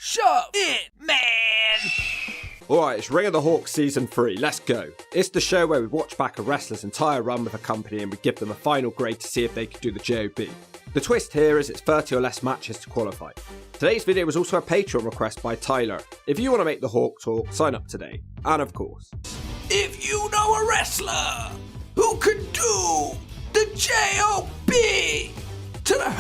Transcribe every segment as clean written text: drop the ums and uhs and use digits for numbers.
Shove it, man! Alright, it's Ring of the Hawk Season 3, let's go. It's the show where we watch back a wrestler's entire run with a company and we give them a final grade to see if they can do the JOB. The twist here is it's 30 or less matches to qualify. Today's video was also a Patreon request by Tyler. If you want to make the Hawk talk, sign up today. And of course, if you know a wrestler who can do the JOB to the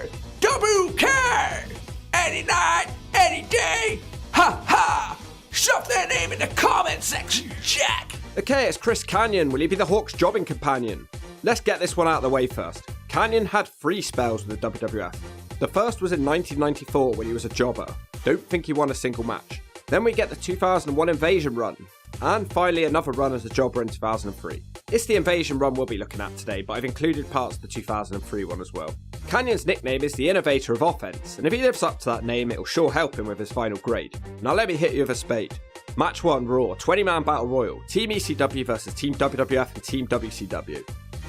HJWK any night, any day, ha ha! Shove their name in the comment section, Jack! Okay, it's Chris Kanyon. Will he be the Hawk's jobbing companion? Let's get this one out of the way first. Kanyon had 3 spells with the WWF. The first was in 1994 when he was a jobber. Don't think he won a single match. Then we get the 2001 Invasion run. And finally another run as a jobber in 2003. It's the Invasion run we'll be looking at today, but I've included parts of the 2003 one as well. Kanyon's nickname is the Innovator of Offense, and if he lives up to that name, it'll sure help him with his final grade. Now let me hit you with a spade. Match 1 Raw, 20-man Battle Royal, Team ECW versus Team WWF and Team WCW.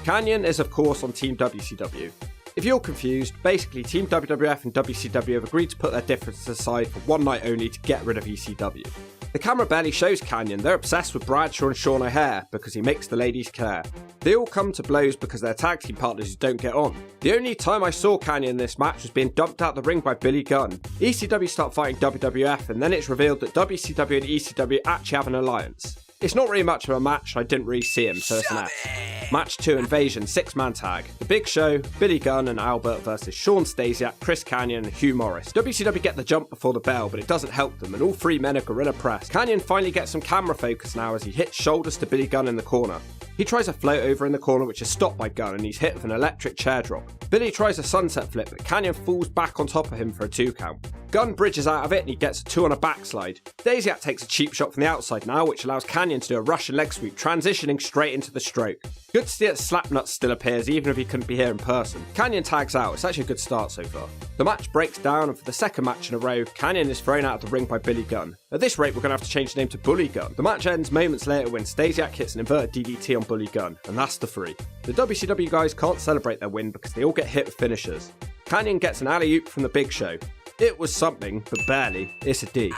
Kanyon is of course on Team WCW. If you're confused, basically Team WWF and WCW have agreed to put their differences aside for one night only to get rid of ECW. The camera barely shows Kanyon, they're obsessed with Bradshaw and Sean O'Haire because he makes the ladies care. They all come to blows because they're tag team partners who don't get on. The only time I saw Kanyon in this match was being dumped out the ring by Billy Gunn. ECW start fighting WWF and then it's revealed that WCW and ECW actually have an alliance. It's not really much of a match, I didn't really see him, so it's an F. Match 2 Invasion 6-man tag. The Big Show, Billy Gunn and Albert versus Sean Stasiak, Chris Kanyon and Hugh Morris. WCW get the jump before the bell, but it doesn't help them and all 3 men are gorilla pressed. Kanyon finally gets some camera focus now as he hits shoulders to Billy Gunn in the corner. He tries a float over in the corner which is stopped by Gunn and he's hit with an electric chair drop. Billy tries a sunset flip but Kanyon falls back on top of him for a 2 count. Gunn bridges out of it and he gets a 2 on a backslide. Stasiak takes a cheap shot from the outside now which allows Kanyon to do a Russian leg sweep, transitioning straight into the stroke. Good to see that Slapnut still appears even if he couldn't be here in person. Kanyon tags out, it's actually a good start so far. The match breaks down and for the second match in a row, Kanyon is thrown out of the ring by Billy Gunn. At this rate we're going to have to change the name to Bully Gunn. The match ends moments later when Stasiak hits an inverted DDT on Bully Gunn, and that's the 3. The WCW guys can't celebrate their win because they all get hit with finishers. Kanyon gets an alley-oop from the Big Show. It was something, but barely. It's a D.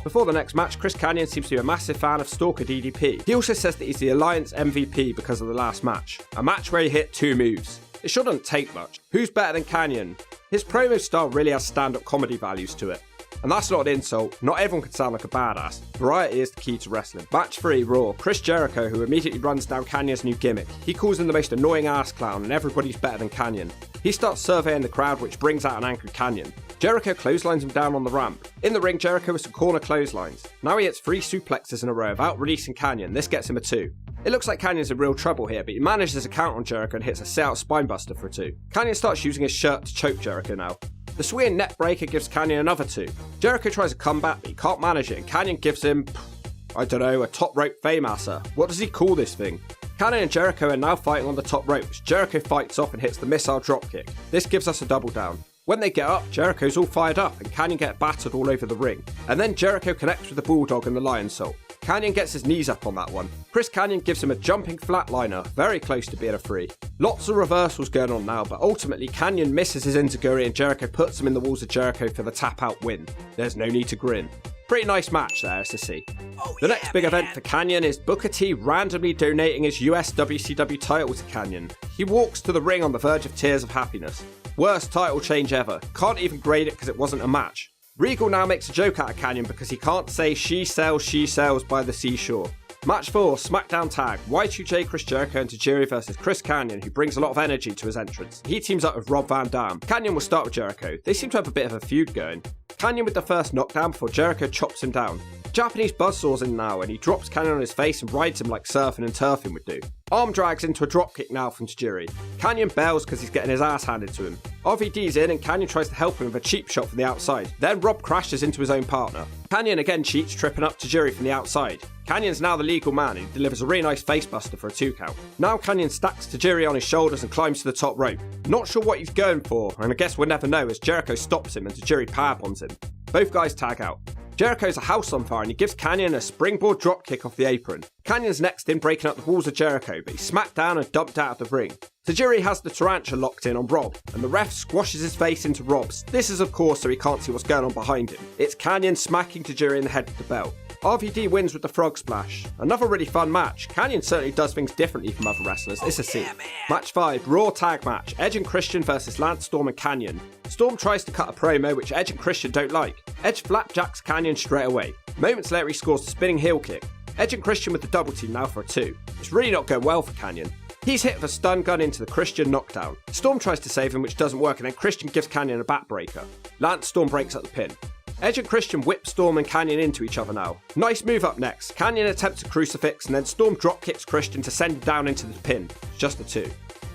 Before the next match, Chris Kanyon seems to be a massive fan of Stalker DDP. He also says that he's the Alliance MVP because of the last match. A match where he hit 2 moves. It shouldn't take much. Who's better than Kanyon? His promo style really has stand-up comedy values to it. And that's not an insult, not everyone can sound like a badass. Variety is the key to wrestling. Match 3, Raw, Chris Jericho who immediately runs down Kanyon's new gimmick. He calls him the most annoying ass clown and everybody's better than Kanyon. He starts surveying the crowd which brings out an angry Kanyon. Jericho clotheslines him down on the ramp. In the ring, Jericho has some corner clotheslines. Now he hits 3 suplexes in a row without releasing Kanyon. This gets him a 2. It looks like Kanyon's in real trouble here, but he manages a count on Jericho and hits a sit-out spinebuster for a 2. Kanyon starts using his shirt to choke Jericho now. The swinging neck breaker gives Kanyon another 2. Jericho tries a comeback, but he can't manage it, and Kanyon gives him, I don't know, a top rope Faymaster. What does he call this thing? Kanyon and Jericho are now fighting on the top rope, which Jericho fights off and hits the missile dropkick. This gives us a double down. When they get up, Jericho's all fired up and Kanyon gets battered all over the ring. And then Jericho connects with the Bulldog and the Lion Salt. Kanyon gets his knees up on that one. Chris Kanyon gives him a jumping flatliner, very close to being a 3. Lots of reversals going on now, but ultimately Kanyon misses his enziguri and Jericho puts him in the walls of Jericho for the tap out win. There's no need to grin. Pretty nice match there, as to see. The next big event for Kanyon is Booker T randomly donating his US WCW title to Kanyon. He walks to the ring on the verge of tears of happiness. Worst title change ever. Can't even grade it because it wasn't a match. Regal now makes a joke out of Kanyon because he can't say she sells by the seashore. Match 4, SmackDown Tag, Y2J Chris Jericho and Tajiri versus Chris Kanyon, who brings a lot of energy to his entrance. He teams up with Rob Van Dam. Kanyon will start with Jericho. They seem to have a bit of a feud going. Kanyon with the first knockdown before Jericho chops him down. Japanese buzzsaw's in now and he drops Kanyon on his face and rides him like surfing and turfing would do. Arm drags into a dropkick now from Tajiri. Kanyon bails because he's getting his ass handed to him. RVD's in and Kanyon tries to help him with a cheap shot from the outside. Then Rob crashes into his own partner. Kanyon again cheats, tripping up Tajiri from the outside. Kanyon's now the legal man and he delivers a really nice facebuster for a 2 count. Now Kanyon stacks Tajiri on his shoulders and climbs to the top rope. Not sure what he's going for, and I guess we'll never know as Jericho stops him and Tajiri powerbombs him. Both guys tag out. Jericho's a house on fire and he gives Kanyon a springboard dropkick off the apron. Kanyon's next in breaking up the walls of Jericho, but he's smacked down and dumped out of the ring. Tajiri has the tarantula locked in on Rob, and the ref squashes his face into Rob's. This is of course so he can't see what's going on behind him. It's Kanyon smacking Tajiri in the head with the belt. RVD wins with the frog splash. Another really fun match. Kanyon certainly does things differently from other wrestlers. It's a C. Match 5, Raw Tag Match. Edge and Christian versus Lance Storm and Kanyon. Storm tries to cut a promo which Edge and Christian don't like. Edge flapjacks Kanyon straight away. Moments later he scores a spinning heel kick. Edge and Christian with the double team now for a 2. It's really not going well for Kanyon. He's hit with a stun gun into the Christian knockdown. Storm tries to save him which doesn't work and then Christian gives Kanyon a backbreaker. Lance Storm breaks up the pin. Edge and Christian whip Storm and Kanyon into each other now. Nice move up next. Kanyon attempts a crucifix and then Storm drop kicks Christian to send him down into the pin. Just a 2.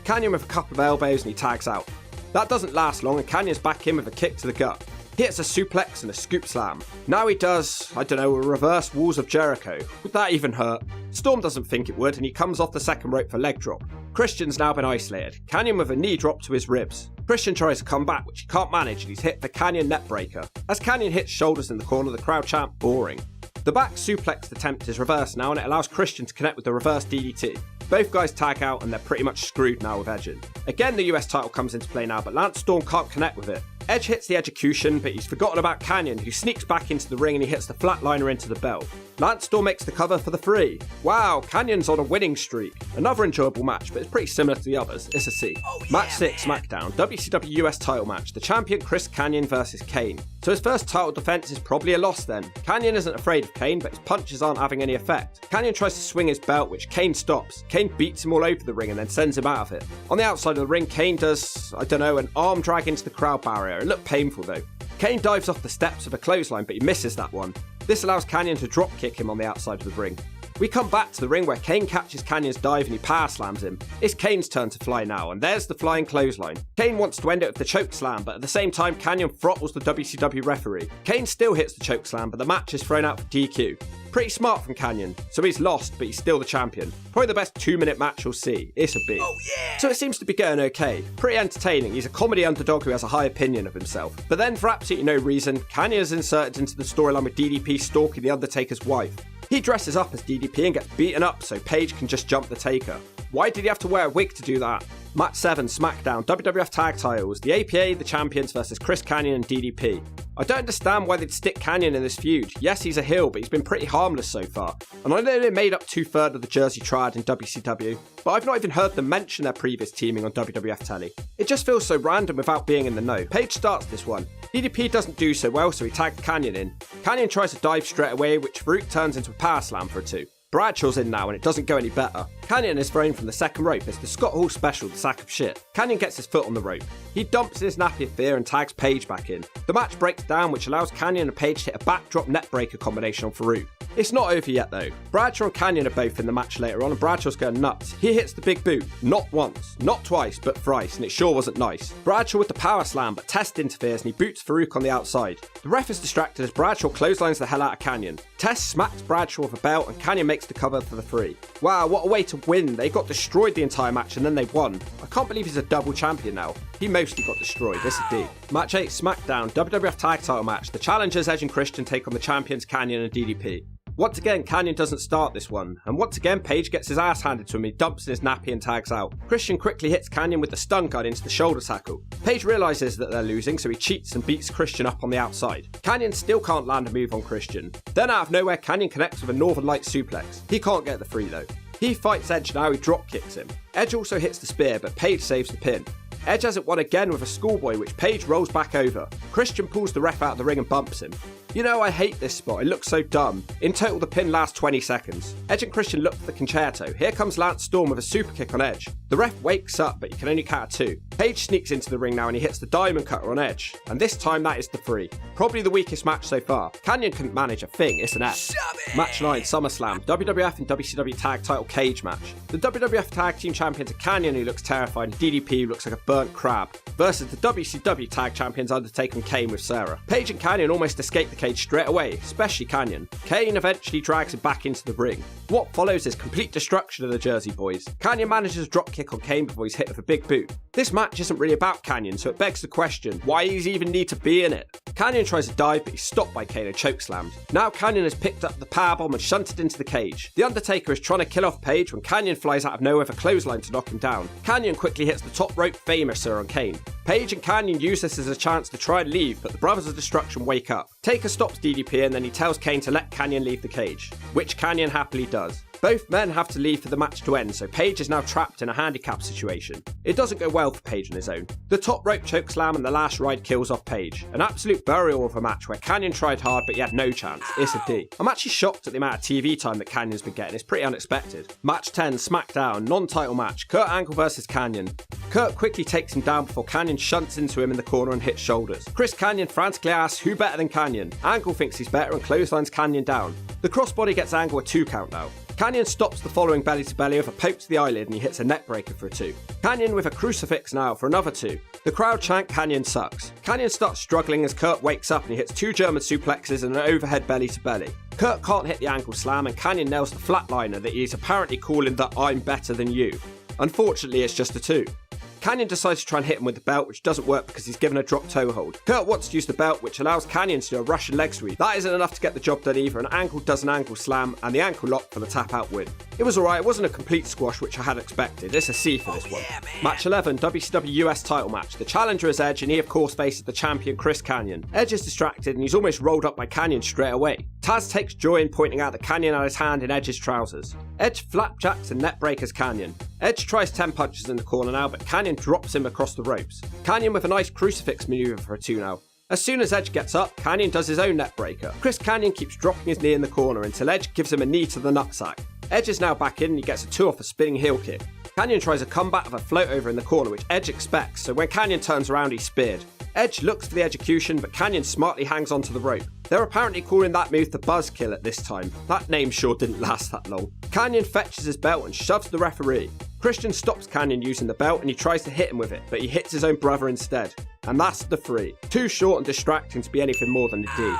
Kanyon with a couple of elbows and he tags out. That doesn't last long and Canyon's back in with a kick to the gut. He hits a suplex and a scoop slam. Now he does, a reverse Walls of Jericho. Would that even hurt? Storm doesn't think it would and he comes off the second rope for leg drop. Christian's now been isolated. Kanyon with a knee drop to his ribs. Christian tries to come back which he can't manage and he's hit the Kanyon neckbreaker. As Kanyon hits shoulders in the corner, the crowd chant boring. The back suplex attempt is reversed now and it allows Christian to connect with the reverse DDT. Both guys tag out and they're pretty much screwed now with Edge. Again the US title comes into play now but Lance Storm can't connect with it. Edge hits the execution but he's forgotten about Kanyon who sneaks back into the ring and he hits the flatliner into the bell. Lance Storm makes the cover for the 3. Wow, Kanyon's on a winning streak. Another enjoyable match but it's pretty similar to the others. It's a C. Match 6 SmackDown, WCW US title match. The champion Chris Kanyon versus Kane. So his first title defense is probably a loss then. Kanyon isn't afraid of Kane but his punches aren't having any effect. Kanyon tries to swing his belt which Kane stops. Kane beats him all over the ring and then sends him out of it. On the outside of the ring Kane does, an arm drag into the crowd barrier. It looked painful though. Kane dives off the steps of a clothesline but he misses that one. This allows Kanyon to drop kick him on the outside of the ring. We come back to the ring where Kane catches Kanyon's dive and he power slams him. It's Kane's turn to fly now and there's the flying clothesline. Kane wants to end it with the choke slam but at the same time Kanyon throttles the WCW referee. Kane still hits the choke slam but the match is thrown out for DQ. Pretty smart from Kanyon, so he's lost but he's still the champion. Probably the best 2-minute match you'll see. It's a B. So it seems to be going okay. Pretty entertaining. He's a comedy underdog who has a high opinion of himself. But then for absolutely no reason, Kanyon is inserted into the storyline with DDP stalking the Undertaker's wife. He dresses up as DDP and gets beaten up so Paige can just jump the Taker. Why did he have to wear a wig to do that? Match 7 SmackDown, WWF Tag Titles, the APA, the champions versus Chris Kanyon and DDP. I don't understand why they'd stick Kanyon in this feud. Yes, he's a heel, but he's been pretty harmless so far. And I know they made up 2/3 of the Jersey Triad in WCW, but I've not even heard them mention their previous teaming on WWF telly. It just feels so random without being in the know. Paige starts this one. DDP doesn't do so well, so he tags Kanyon in. Kanyon tries to dive straight away, which Farouk turns into a power slam for a 2. Bradshaw's in now and it doesn't go any better. Kanyon is thrown from the second rope. It's the Scott Hall special, the sack of shit. Kanyon gets his foot on the rope. He dumps his nappy of fear and tags Paige back in. The match breaks down which allows Kanyon and Paige to hit a backdrop neckbreaker combination on Farouk. It's not over yet though. Bradshaw and Kanyon are both in the match later on and Bradshaw's going nuts. He hits the big boot. Not once, not twice, but thrice and it sure wasn't nice. Bradshaw with the power slam but Test interferes and he boots Farouk on the outside. The ref is distracted as Bradshaw clotheslines the hell out of Kanyon. Test smacks Bradshaw with a belt and Kanyon makes the cover for the 3. Wow, what a way to win. They got destroyed the entire match and then they won. I can't believe he's a double champion now. He mostly got destroyed. This is D. Match 8 SmackDown, WWF Tag Title match. The challengers Edge and Christian take on the champions Kanyon and DDP. Once again, Kanyon doesn't start this one, and once again Paige gets his ass handed to him, he dumps in his nappy and tags out. Christian quickly hits Kanyon with the stun gun into the shoulder tackle. Paige realises that they're losing, so he cheats and beats Christian up on the outside. Kanyon still can't land a move on Christian. Then out of nowhere, Kanyon connects with a Northern Light suplex. He can't get the 3 though. He fights Edge now, he drop kicks him. Edge also hits the spear, but Paige saves the pin. Edge has it won again with a schoolboy, which Paige rolls back over. Christian pulls the ref out of the ring and bumps him. You know, I hate this spot, it looks so dumb. In total, the pin lasts 20 seconds. Edge and Christian look for the concerto. Here comes Lance Storm with a super kick on Edge. The ref wakes up, but he can only count 2. Paige sneaks into the ring now and he hits the diamond cutter on Edge. And this time that is the 3. Probably the weakest match so far. Kanyon couldn't manage a thing, it's an F. Match 9, SummerSlam, WWF and WCW Tag Title Cage match. The WWF Tag Team Champions are Kanyon, who looks terrified, and DDP, who looks like a burnt crab, versus the WCW Tag Champions Undertaker and Kane with Sarah. Paige and Kanyon almost escape the cage straight away, especially Kanyon. Kane eventually drags him back into the ring. What follows is complete destruction of the Jersey Boys. Kanyon manages a dropkick on Kane before he's hit with a big boot. This match isn't really about Kanyon, so it begs the question, why does he even need to be in it? Kanyon tries to dive, but he's stopped by Kane and chokeslammed. Now Kanyon has picked up the powerbomb and shunted into the cage. The Undertaker is trying to kill off Page when Kanyon flies out of nowhere with a clothesline to knock him down. Kanyon quickly hits the top rope Famouser on Kane. Page and Kanyon use this as a chance to try and leave, but the Brothers of Destruction wake up. Taker stops DDP and then he tells Kane to let Kanyon leave the cage, which Kanyon happily does. Both men have to leave for the match to end, so Page is now trapped in a handicap situation. It doesn't go well for Page on his own. The top rope chokeslam and the last ride kills off Page. An absolute burial of a match where Kanyon tried hard but he had no chance. It's a D. I'm actually shocked at the amount of TV time that Kanyon's been getting. It's pretty unexpected. Match 10, SmackDown, non-title match, Kurt Angle vs Kanyon. Kurt quickly takes him down before Kanyon shunts into him in the corner and hits shoulders. Chris Kanyon frantically asks who better than Kanyon. Angle thinks he's better and clotheslines Kanyon down. The crossbody gets Angle a 2 count now. Kanyon stops the following belly to belly with a poke to the eyelid and he hits a neckbreaker for a 2. Kanyon with a crucifix now for another 2. The crowd chant Kanyon sucks. Kanyon starts struggling as Kurt wakes up and he hits 2 German suplexes and an overhead belly to belly. Kurt can't hit the ankle slam and Kanyon nails the flatliner that he's apparently calling the I'm better than you. Unfortunately, it's just a 2. Kanyon decides to try and hit him with the belt, which doesn't work because he's given a drop toe hold. Kurt wants to use the belt, which allows Kanyon to do a Russian leg sweep. That isn't enough to get the job done either, and Angle does an ankle slam and the ankle lock for the tap out win. It was alright, it wasn't a complete squash, which I had expected. It's a C for this one. Match 11, WCW US title match. The challenger is Edge, and he of course faces the champion Chris Kanyon. Edge is distracted and he's almost rolled up by Kanyon straight away. Taz takes joy in pointing out that Kanyon had his hand in Edge's trousers. Edge flapjacks and neckbreakers Kanyon. Edge tries 10 punches in the corner now, but Kanyon drops him across the ropes. Kanyon with a nice crucifix maneuver for a 2 now. As soon as Edge gets up, Kanyon does his own neckbreaker. Chris Kanyon keeps dropping his knee in the corner until Edge gives him a knee to the nutsack. Edge is now back in and he gets a 2 off a spinning heel kick. Kanyon tries a comeback of a float over in the corner, which Edge expects, so when Kanyon turns around he's speared. Edge looks for the execution, but Kanyon smartly hangs onto the rope. They're apparently calling that move the Buzzkill at this time. That name sure didn't last that long. Kanyon fetches his belt and shoves the referee. Christian stops Kanyon using the belt and he tries to hit him with it, but he hits his own brother instead. And that's the 3. Too short and distracting to be anything more than a D.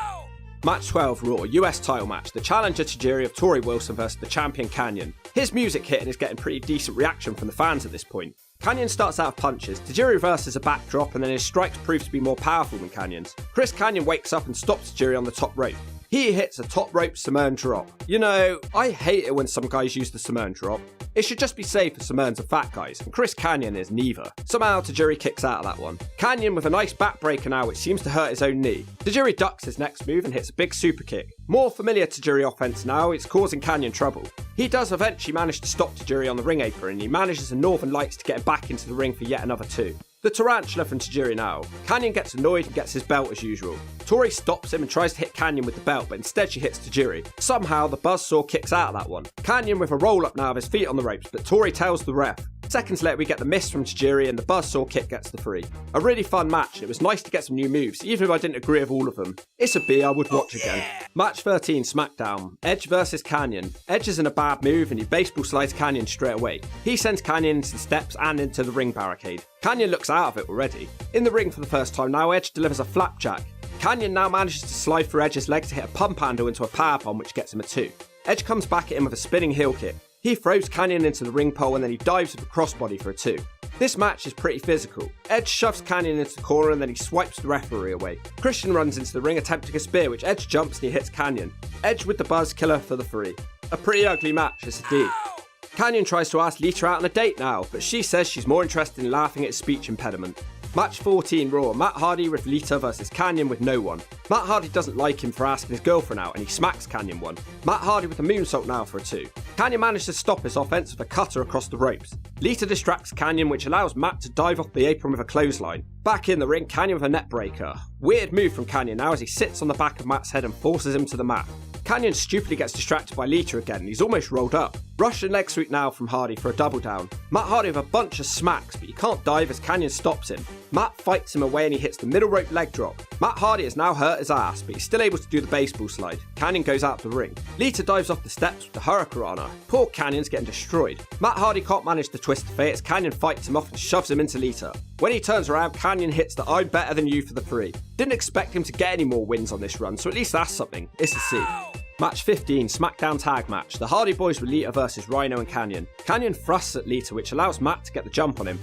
Match 12, Raw, US title match. The challenger Tajiri of Torrie Wilson versus the champion Kanyon. His music hit and is getting pretty decent reaction from the fans at this point. Kanyon starts out with punches, Tajiri reverses a backdrop and then his strikes prove to be more powerful than Kanyon's. Chris Kanyon wakes up and stops Tajiri on the top rope. He hits a top rope Samoan drop. You know, I hate it when some guys use the Samoan drop. It should just be safe for Samoans and fat guys, and Chris Kanyon is neither. Somehow Tajiri kicks out of that one. Kanyon with a nice backbreaker now which seems to hurt his own knee. Tajiri ducks his next move and hits a big super kick. More familiar Tajiri offense now, it's causing Kanyon trouble. He does eventually manage to stop Tajiri on the ring apron and he manages the Northern Lights to get him back into the ring for yet another 2. The tarantula from Tajiri now. Kanyon gets annoyed and gets his belt as usual. Tori stops him and tries to hit Kanyon with the belt, but instead she hits Tajiri. Somehow the buzzsaw kicks out of that one. Kanyon with a roll up now of his feet on the ropes, but Tori tells the ref. Seconds later we get the miss from Tajiri and the buzzsaw kick gets the 3. A really fun match and it was nice to get some new moves, even if I didn't agree with all of them. It's a B I would watch again. Match 13, SmackDown. Edge vs Kanyon. Edge is in a bad move and he baseball slides Kanyon straight away. He sends Kanyon into the steps and into the ring barricade. Kanyon looks out of it already. In the ring for the first time now, Edge delivers a flapjack. Kanyon now manages to slide through Edge's leg to hit a pump handle into a powerbomb which gets him a 2. Edge comes back at him with a spinning heel kick. He throws Kanyon into the ring pole and then he dives with a crossbody for a 2. This match is pretty physical. Edge shoves Kanyon into the corner and then he swipes the referee away. Christian runs into the ring attempting a spear which Edge jumps and he hits Kanyon. Edge with the buzz killer for the 3. A pretty ugly match, it's a D. Kanyon tries to ask Lita out on a date now, but she says she's more interested in laughing at his speech impediment. Match 14, Raw. Matt Hardy with Lita versus Kanyon with no one. Matt Hardy doesn't like him for asking his girlfriend out and he smacks Kanyon one. Matt Hardy with a moonsault now for a 2. Kanyon manages to stop his offense with a cutter across the ropes. Lita distracts Kanyon which allows Matt to dive off the apron with a clothesline. Back in the ring, Kanyon with a net breaker. Weird move from Kanyon now as he sits on the back of Matt's head and forces him to the mat. Kanyon stupidly gets distracted by Lita again and he's almost rolled up. Russian leg sweep now from Hardy for a double down. Matt Hardy with a bunch of smacks, but he can't dive as Kanyon stops him. Matt fights him away and he hits the middle rope leg drop. Matt Hardy has now hurt his ass, but he's still able to do the baseball slide. Kanyon goes out the ring. Lita dives off the steps with the Hurricanrana. Poor Kanyon's getting destroyed. Matt Hardy can't manage the twist of fate as Kanyon fights him off and shoves him into Lita. When he turns around, Kanyon hits the I'm better than you for the 3. Didn't expect him to get any more wins on this run, so at least that's something. It's a C. Match 15, SmackDown Tag Match. The Hardy Boys with Lita versus Rhino and Kanyon. Kanyon thrusts at Lita, which allows Matt to get the jump on him.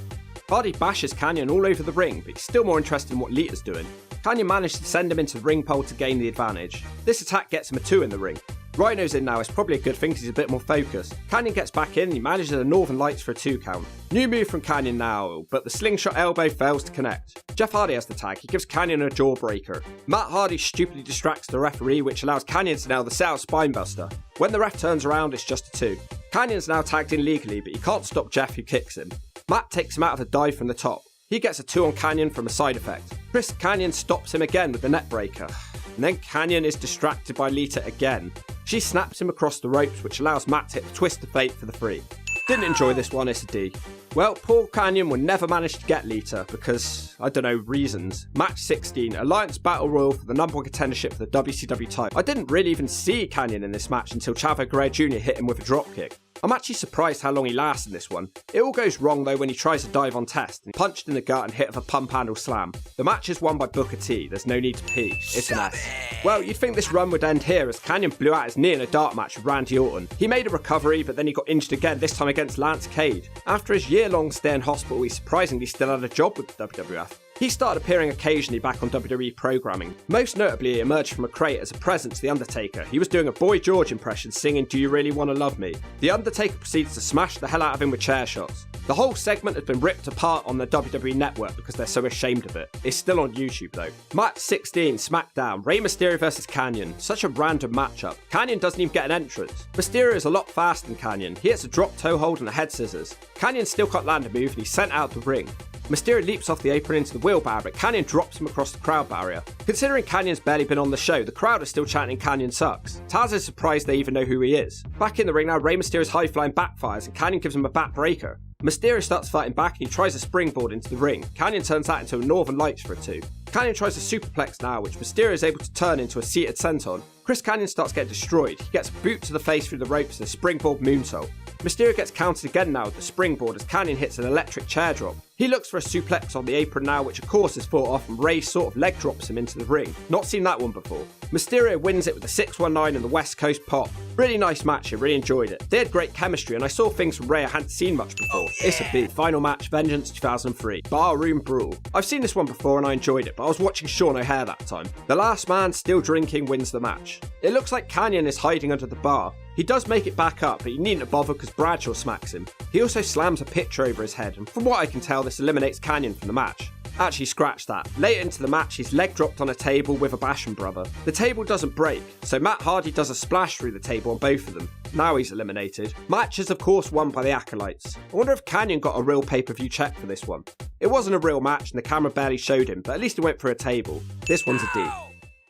Hardy bashes Kanyon all over the ring, but he's still more interested in what Lita's doing. Kanyon managed to send him into the ring pole to gain the advantage. This attack gets him a 2 in the ring. Rhino's in now, it's probably a good thing because he's a bit more focused. Kanyon gets back in and he manages a Northern Lights for a 2 count. New move from Kanyon now, but the slingshot elbow fails to connect. Jeff Hardy has the tag, he gives Kanyon a jawbreaker. Matt Hardy stupidly distracts the referee, which allows Kanyon to nail the set-out spinebuster. When the ref turns around, it's just a 2. Kanyon's now tagged in legally, but he can't stop Jeff, who kicks him. Matt takes him out of a dive from the top. He gets a 2 on Kanyon from a side effect. Chris Kanyon stops him again with the net breaker. And then Kanyon is distracted by Lita again. She snaps him across the ropes, which allows Matt to hit the twist of fate for the 3. Didn't enjoy this one, it's a D. Well, poor Kanyon will never manage to get Lita because, I don't know, reasons. Match 16, Alliance Battle Royal for the number 1 contendership for the WCW title. I didn't really even see Kanyon in this match until Chavo Guerrero Jr. hit him with a dropkick. I'm actually surprised how long he lasts in this one. It all goes wrong though when he tries to dive on Test and punched in the gut and hit with a pump handle slam. The match is won by Booker T, there's no need to pee, it's an S. Well, you'd think this run would end here as Kanyon blew out his knee in a dark match with Randy Orton. He made a recovery, but then he got injured again, this time against Lance Cade. After his year-long stay in hospital, he surprisingly still had a job with the WWF. He started appearing occasionally back on WWE programming. Most notably, he emerged from a crate as a present to The Undertaker. He was doing a Boy George impression singing Do You Really Wanna Love Me? The Undertaker proceeds to smash the hell out of him with chair shots. The whole segment has been ripped apart on the WWE Network because they're so ashamed of it. It's still on YouTube though. Match 16, SmackDown, Rey Mysterio versus Kanyon. Such a random matchup. Kanyon doesn't even get an entrance. Mysterio is a lot faster than Kanyon. He hits a drop toe hold and a head scissors. Kanyon still can't land a move and he's sent out the ring. Mysterio leaps off the apron into the wheelbarrow, but Kanyon drops him across the crowd barrier. Considering Kanyon's barely been on the show, the crowd is still chanting Kanyon sucks. Taz is surprised they even know who he is. Back in the ring now, Rey Mysterio's high-flying backfires and Kanyon gives him a backbreaker. Mysterio starts fighting back and he tries a springboard into the ring. Kanyon turns that into a Northern Lights for a 2. Kanyon tries a superplex now, which Mysterio is able to turn into a seated senton. Chris Kanyon starts getting destroyed. He gets a boot to the face through the ropes and a springboard moonsault. Mysterio gets countered again now with the springboard as Kanyon hits an electric chair drop. He looks for a suplex on the apron now, which of course is fought off and Rey sort of leg drops him into the ring. Not seen that one before. Mysterio wins it with a 619 and the West Coast pop. Really nice match, I really enjoyed it. They had great chemistry and I saw things from Rey I hadn't seen much before. It's a B. Final match, Vengeance 2003. Bar Room Brawl. I've seen this one before and I enjoyed it, but I was watching Sean O'Hare that time. The last man still drinking wins the match. It looks like Kanyon is hiding under the bar. He does make it back up, but he needn't bother because Bradshaw smacks him. He also slams a picture over his head, and from what I can tell, this eliminates Kanyon from the match. Actually, scratch that. Later into the match, he's leg dropped on a table with a Basham brother. The table doesn't break, so Matt Hardy does a splash through the table on both of them. Now he's eliminated. Match is of course won by the Acolytes. I wonder if Kanyon got a real pay-per-view check for this one. It wasn't a real match and the camera barely showed him, but at least he went through a table. This one's a D.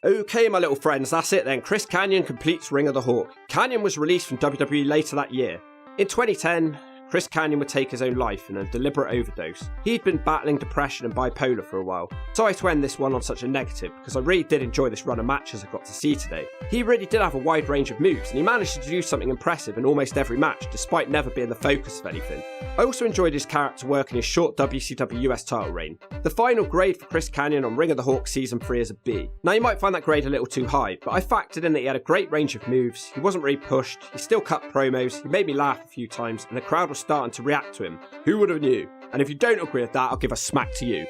Okay, my little friends, that's it then. Chris Kanyon completes Ring of the Hawk. Kanyon was released from WWE later that year. In 2010, Chris Kanyon would take his own life in a deliberate overdose. He'd been battling depression and bipolar for a while. Sorry to end this one on such a negative, because I really did enjoy this run of matches I got to see today. He really did have a wide range of moves, and he managed to do something impressive in almost every match, despite never being the focus of anything. I also enjoyed his character work in his short WCW US title reign. The final grade for Chris Kanyon on Ring of the Hawk Season 3 is a B. Now you might find that grade a little too high, but I factored in that he had a great range of moves, he wasn't really pushed, he still cut promos, he made me laugh a few times, and the crowd was starting to react to him. Who would have knew? And if you don't agree with that, I'll give a smack to you.